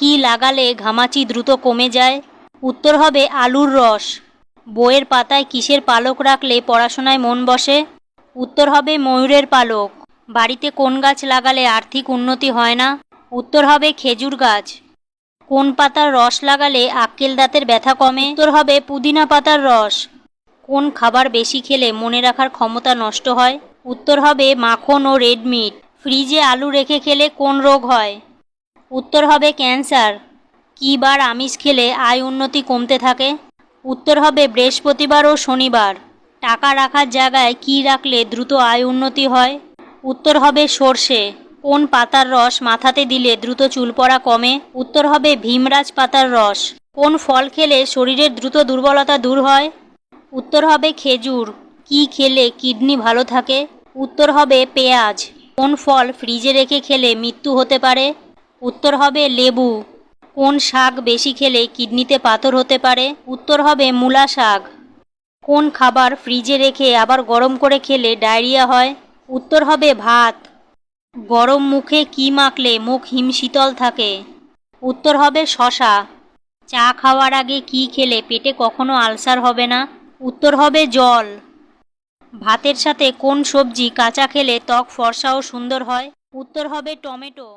কি লাগালে ঘামাচি দ্রুত কমে যায়? উত্তর হবে আলুর রস। বইয়ের পাতায় কিসের পালক রাখলে পড়াশোনায় মন বসে? উত্তর হবে ময়ূরের পালক। বাড়িতে কোন গাছ লাগালে আর্থিক উন্নতি হয় না? উত্তর হবে খেজুর গাছ। কোন পাতার রস লাগালে আক্কেল দাঁতের ব্যথা কমে? উত্তর হবে পুদিনা পাতার রস। কোন খাবার বেশি খেলে মনে রাখার ক্ষমতা নষ্ট হয়? উত্তর হবে মাখন ও রেড মিট। ফ্রিজে আলু রেখে খেলে কোন রোগ হয়? উত্তর হবে ক্যান্সার। কী বার আমিষ খেলে আয় উন্নতি কমতে থাকে? উত্তর হবে বৃহস্পতিবার ও শনিবার। টাকা রাখার জায়গায় কী রাখলে দ্রুত আয় উন্নতি হয়? উত্তর হবে সর্ষে। কোন পাতার রস মাথাতে দিলে দ্রুত চুল পড়া কমে? উত্তর হবে ভীমরাজ পাতার রস। কোন ফল খেলে শরীরের দ্রুত দুর্বলতা দূর হয়? উত্তর হবে খেজুর। কি খেলে কিডনি ভালো থাকে? উত্তর হবে পেঁয়াজ। কোন ফল ফ্রিজে রেখে খেলে মৃত্যু হতে পারে? উত্তর হবে লেবু। কোন শাক বেশি খেলে কিডনিতে পাথর হতে পারে? উত্তর হবে মূলা শাক। কোন খাবার ফ্রিজে রেখে আবার গরম করে খেলে ডায়রিয়া হয়? উত্তর হবে ভাত। গরম মুখে কি মাখলে মুখ হিমশীতল থাকে? উত্তর হবে শসা। চা খাওয়ার আগে কি খেলে পেটে কখনো আলসার হবে না? উত্তর হবে জল। ভাতের সাথে কোন সবজি কাঁচা খেলে ত্বক ফর্সা ও সুন্দর হয়? উত্তর হবে টমেটো।